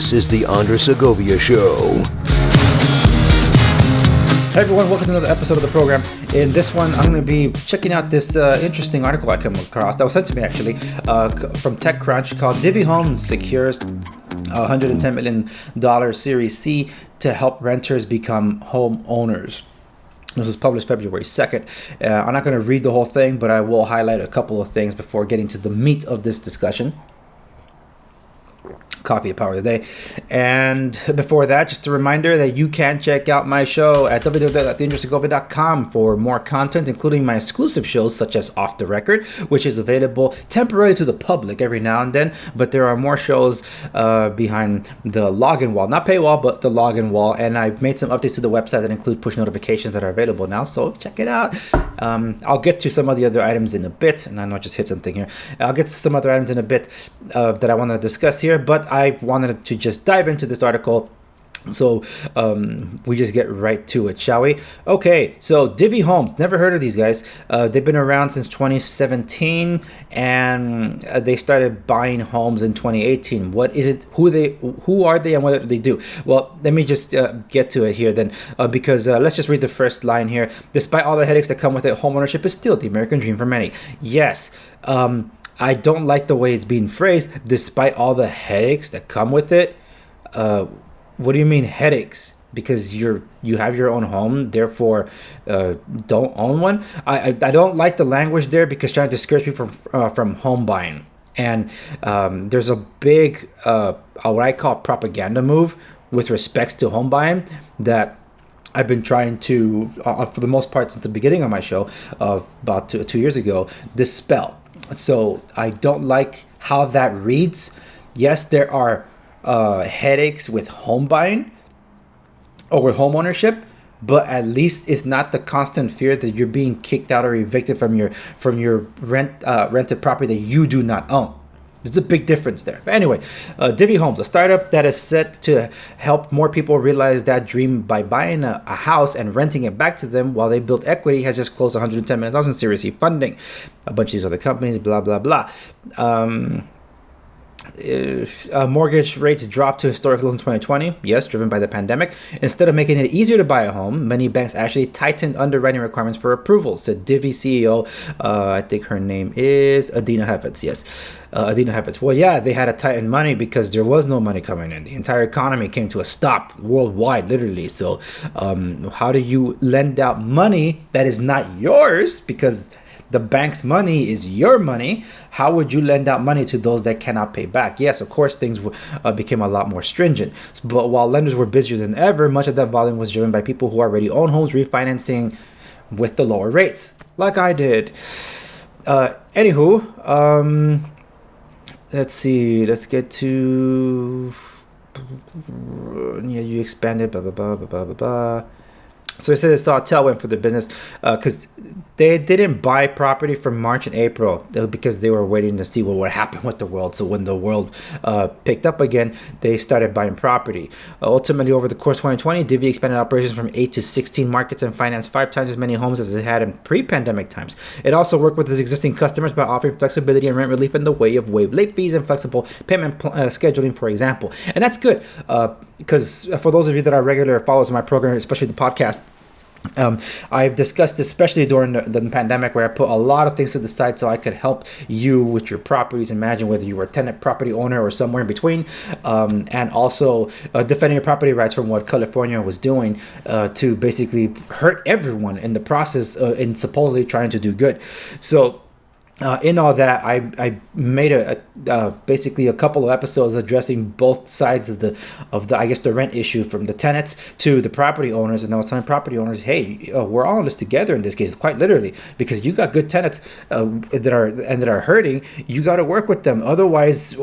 This is the Segovia Show. Hey everyone, welcome to another episode of the program. In this one, I'm going to be checking out this interesting article I came across that was sent to me actually from TechCrunch called DIVVY Homes Secures $110 million Series C to help renters become home owners. This was published February 2nd. I'm not going to read the whole thing, but I will highlight a couple of things before getting to the meat of this discussion. Coffee, the power of the day. And before that, just a reminder that you can check out my show at www.segovia.com for more content, including my exclusive shows such as Off the Record, which is available temporarily to the public every now and then. But there are more shows behind the login wall, not paywall, but the login wall. And I've made some updates to the website that include push notifications that are available now. So check it out. I'll get to some of the other items in a bit. And I know I just hit something here. I'll get to some other items in a bit that I want to discuss here. But I wanted to just dive into this article, so we just get right to it, shall we? Okay, so DIVVY Homes, never heard of these guys. They've been around since 2017, and they started buying homes in 2018. What is it? Who are they, and what do they do? Well, let me just get to it here then, because let's just read the first line here. Despite all the headaches that come with it, homeownership is still the American dream for many. Yes. I don't like the way it's being phrased, despite all the headaches that come with it. What do you mean headaches? Because you have your own home, therefore don't own one? I don't like the language there because trying to discourage people from home buying. And there's a big, what I call propaganda move with respects to home buying that I've been trying to, for the most part since the beginning of my show, about two years ago, dispel. So I don't like how that reads. Yes, there are headaches with home buying or with home ownership, but at least it's not the constant fear that you're being kicked out or evicted from your rented property that you do not own. There's a big difference there. But anyway, DIVVY Homes, a startup that is set to help more people realize that dream by buying a house and renting it back to them while they build equity, has just closed $110 million in Series C funding. A bunch of these other companies, blah, blah, blah. Mortgage rates dropped to historic lows in 2020, yes, driven by the pandemic. Instead of making it easier to buy a home, many banks actually tightened underwriting requirements for approval, said DIVVY CEO, I think her name is Adina Hefetz, yes. Adina Hefetz. Well, yeah, they had to tighten money because there was no money coming in. The entire economy came to a stop worldwide, literally. So how do you lend out money that is not yours? Because the bank's money is your money. How would you lend out money to those that cannot pay back? Yes, of course, things became a lot more stringent. But while lenders were busier than ever, much of that volume was driven by people who already own homes refinancing with the lower rates, like I did. Anywho, let's see. Let's get to... Yeah, you expanded, blah, blah, blah, blah, blah, blah, blah. So they said they saw a tailwind for the business because they didn't buy property from March and April because they were waiting to see what would happen with the world. So when the world picked up again, they started buying property. Ultimately, over the course of 2020, DIVVY expanded operations from 8 to 16 markets and financed 5 times as many homes as it had in pre-pandemic times. It also worked with its existing customers by offering flexibility and rent relief in the way of waived late fees and flexible payment scheduling, for example. And that's good because for those of you that are regular followers of my program, especially the podcast, I've discussed, especially during the pandemic, where I put a lot of things to the side so I could help you with your properties. Imagine whether you were a tenant property owner or somewhere in between, and also defending your property rights from what California was doing to basically hurt everyone in the process in supposedly trying to do good. So in all that, I made basically a couple of episodes addressing both sides of the I guess the rent issue, from the tenants to the property owners. And I was telling property owners, hey, we're all in this together in this case, quite literally, because you got good tenants that are hurting. You got to work with them, otherwise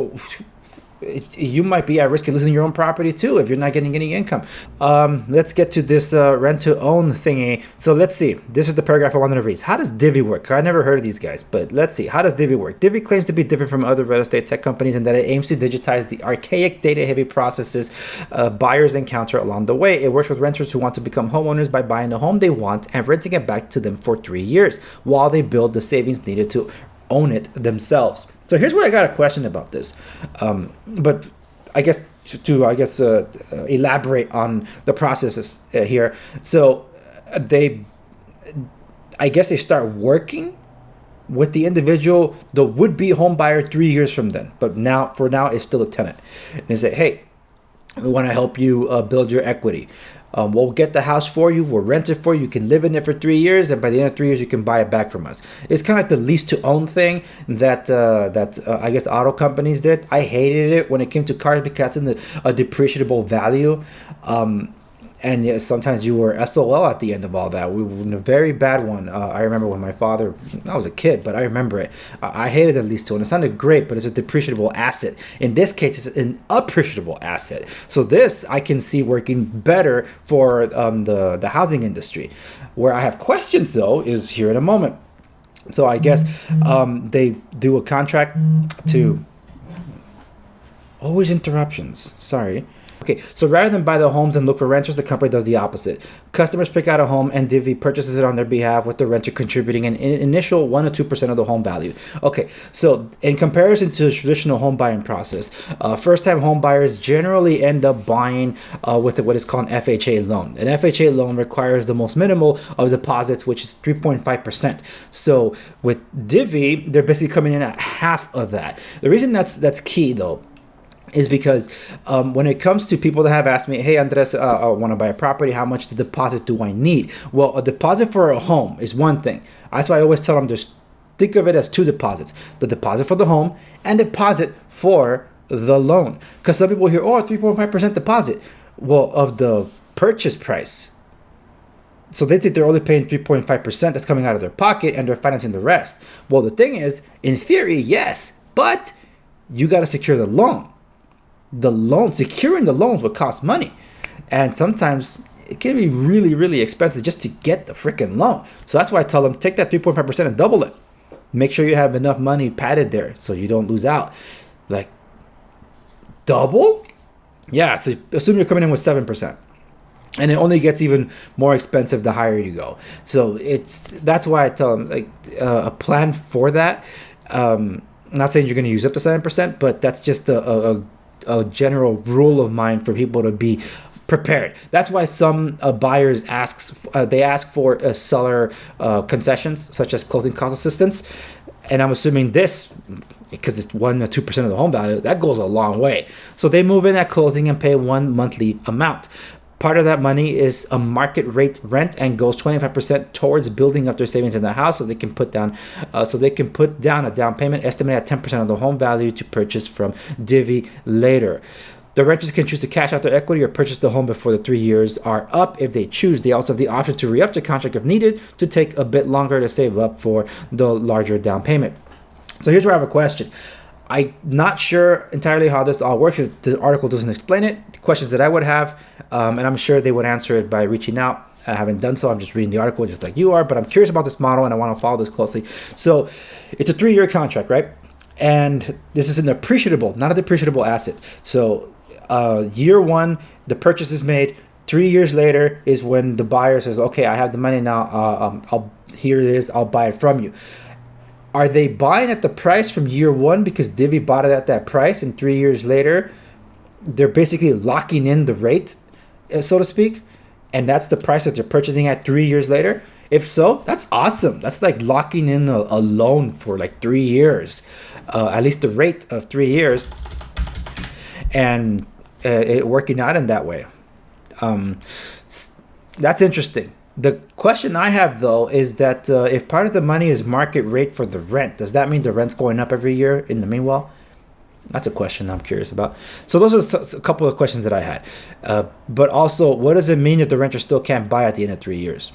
you might be at risk of losing your own property too if you're not getting any income. Let's get to this rent to own thingy. So let's see. This is the paragraph I wanted to read. How does DIVVY work? I never heard of these guys, but let's see. How does DIVVY work? DIVVY claims to be different from other real estate tech companies in that it aims to digitize the archaic, data-heavy processes buyers encounter along the way. It works with renters who want to become homeowners by buying the home they want and renting it back to them for 3 years while they build the savings needed to own it themselves. So here's where I got a question about this. But I guess to I guess elaborate on the processes here. So they, I guess they start working with the individual, the would-be home buyer, 3 years from then. But for now, it's still a tenant. And they say, hey, we want to help you build your equity. We'll get the house for you. We'll rent it for you. You can live in it for 3 years, and by the end of 3 years, you can buy it back from us. It's kind of like the lease-to-own thing that I guess auto companies did. I hated it when it came to cars because it's a depreciable value. And yeah, sometimes you were SOL at the end of all that. We were in a very bad one. I remember when my father, I was a kid, but I remember it. I hated the lease to own. It sounded great, but it's a depreciable asset. In this case, it's an appreciable asset. So this I can see working better for the housing industry. Where I have questions, though, is here in a moment. So I guess they do a contract to... Always interruptions. Sorry. Okay, so rather than buy the homes and look for renters, the company does the opposite. Customers pick out a home and DIVVY purchases it on their behalf, with the renter contributing an initial 1 to 2% of the home value. Okay, so in comparison to the traditional home buying process, first-time home buyers generally end up buying with what is called an FHA loan. An FHA loan requires the most minimal of deposits, which is 3.5%. So with DIVVY, they're basically coming in at half of that. The reason that's key, though, is because when it comes to people that have asked me, hey, Andres, I want to buy a property, how much deposit do I need? Well, a deposit for a home is one thing. That's why I always tell them, think of it as two deposits: the deposit for the home and deposit for the loan. Because some people hear, 3.5% deposit. Well, of the purchase price. So they think they're only paying 3.5% that's coming out of their pocket, and they're financing the rest. Well, the thing is, in theory, yes, but you got to secure the loan. Securing the loans would cost money, and sometimes it can be really, really expensive just to get the freaking loan. So that's why I tell them, take that 3.5% and double it. Make sure you have enough money padded there so you don't lose out. Like, double? Yeah, so assume you're coming in with 7%. And it only gets even more expensive the higher you go. So that's why I tell them, a plan for that. I'm not saying you're going to use up to 7%, but that's just a general rule of mine for people to be prepared. That's why some buyers ask for seller concessions, such as closing cost assistance. And I'm assuming this, because it's 1 or 2% of the home value, that goes a long way. So they move in at closing and pay one monthly amount. Part of that money is a market rate rent and goes 25% towards building up their savings in the house, so they can put down a down payment estimated at 10% of the home value to purchase from DIVVY later. The renters can choose to cash out their equity or purchase the home before the 3 years are up if they choose. They also have the option to re-up the contract if needed, to take a bit longer to save up for the larger down payment. So here's where I have a question. I'm not sure entirely how this all works. The article doesn't explain it. The questions that I would have, and I'm sure they would answer it by reaching out. I haven't done so. I'm just reading the article just like you are, but I'm curious about this model and I want to follow this closely. So it's a 3-year contract, right? And this is an appreciable, not a depreciable asset. So year one, the purchase is made. 3 years later is when the buyer says, okay, I have the money now. Here it is. I'll buy it from you. Are they buying at the price from year one because DIVVY bought it at that price, and 3 years later, they're basically locking in the rate, so to speak, and that's the price that they're purchasing at 3 years later? If so, that's awesome. That's like locking in a loan for like 3 years, at least the rate of 3 years, and it working out in that way. That's interesting. The question I have, though, is that if part of the money is market rate for the rent, does that mean the rent's going up every year in the meanwhile? That's a question I'm curious about. So those are a couple of questions that I had. But also, what does it mean if the renter still can't buy at the end of 3 years?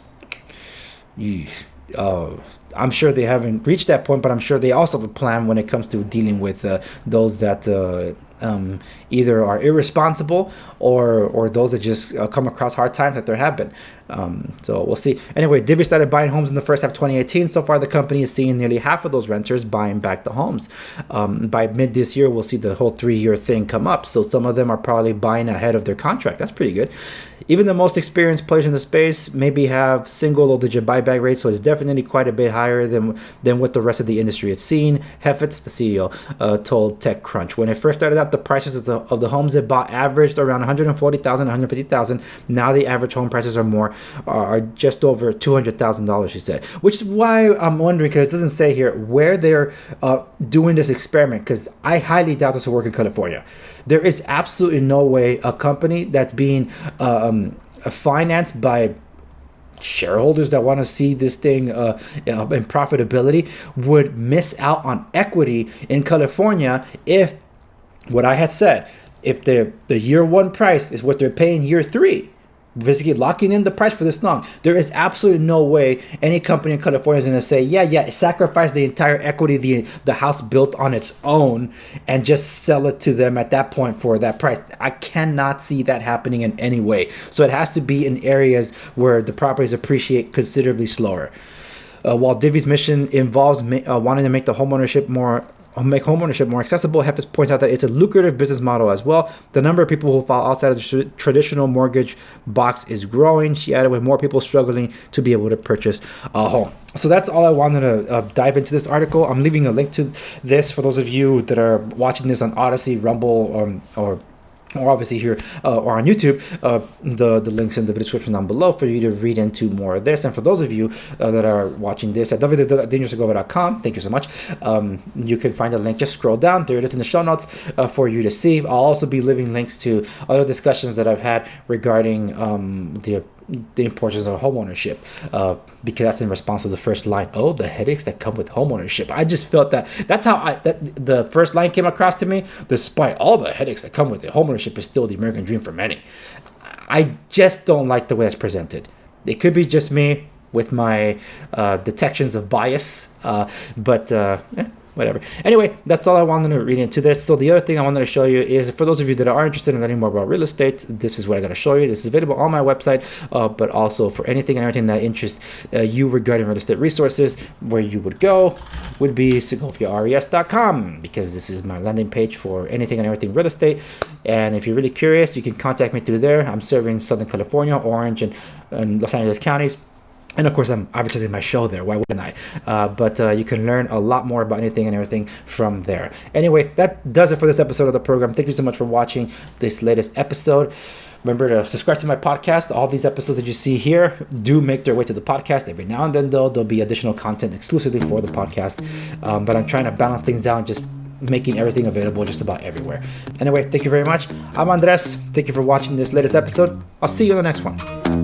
I'm sure they haven't reached that point, but I'm sure they also have a plan when it comes to dealing with those that either are irresponsible or those that just come across hard times, that there have been. So we'll see. Anyway, DIVVY started buying homes in the first half of 2018. So far, the company is seeing nearly half of those renters buying back the homes. By mid this year, we'll see the whole 3-year thing come up. So some of them are probably buying ahead of their contract. That's pretty good. Even the most experienced players in the space maybe have single-digit buyback rates, so it's definitely quite a bit higher than what the rest of the industry is seeing. Heffitz, the CEO, told TechCrunch. When it first started out, that the prices of the homes they bought averaged around 140,000, 150,000. Now the average home prices are just over $200,000, she said. Which is why I'm wondering, because it doesn't say here where they're doing this experiment, because I highly doubt this will work in California. There is absolutely no way a company that's being financed by shareholders that want to see this thing in profitability would miss out on equity in California if what I had said, if the year one price is what they're paying year three, basically locking in the price for this long. There is absolutely no way any company in California is going to say, yeah, sacrifice the entire equity the house built on its own and just sell it to them at that point for that price. I cannot see that happening in any way. So it has to be in areas where the properties appreciate considerably slower. While DIVVY's mission involves wanting to make homeownership more accessible, Hefes points out that it's a lucrative business model as well. The number of people who fall outside of the traditional mortgage box is growing. She added, with more people struggling to be able to purchase a home. So that's all I wanted to dive into this article. I'm leaving a link to this for those of you that are watching this on Odyssey, Rumble, or obviously here or on YouTube. The links in the description down below for you to read into more of this. And for those of you that are watching this at www.dangeroussegovia.com, thank you so much. You can find a link. Just scroll down. There it is in the show notes for you to see. I'll also be leaving links to other discussions that I've had regarding the importance of homeownership, because that's in response to the first line. Oh, the headaches that come with homeownership. I just felt that's how the first line came across to me. Despite all the headaches that come with it, homeownership is still the American dream for many. I just don't like the way it's presented. It could be just me with my detections of bias, but whatever. Anyway, that's all I wanted to read into this. So the other thing I wanted to show you is, for those of you that are interested in learning more about real estate, this is what I got to show you. This is available on my website, but also for anything and everything that interests you regarding real estate resources, where you would go would be segoviares.com, because this is my landing page for anything and everything real estate. And if you're really curious, you can contact me through there. I'm serving Southern California, Orange, and Los Angeles counties. And of course, I'm advertising my show there. Why wouldn't I? But you can learn a lot more about anything and everything from there. Anyway, that does it for this episode of the program. Thank you so much for watching this latest episode. Remember to subscribe to my podcast. All these episodes that you see here do make their way to the podcast. Every now and then, though, there'll be additional content exclusively for the podcast. But I'm trying to balance things out, just making everything available just about everywhere. Anyway, thank you very much. I'm Andres. Thank you for watching this latest episode. I'll see you in the next one.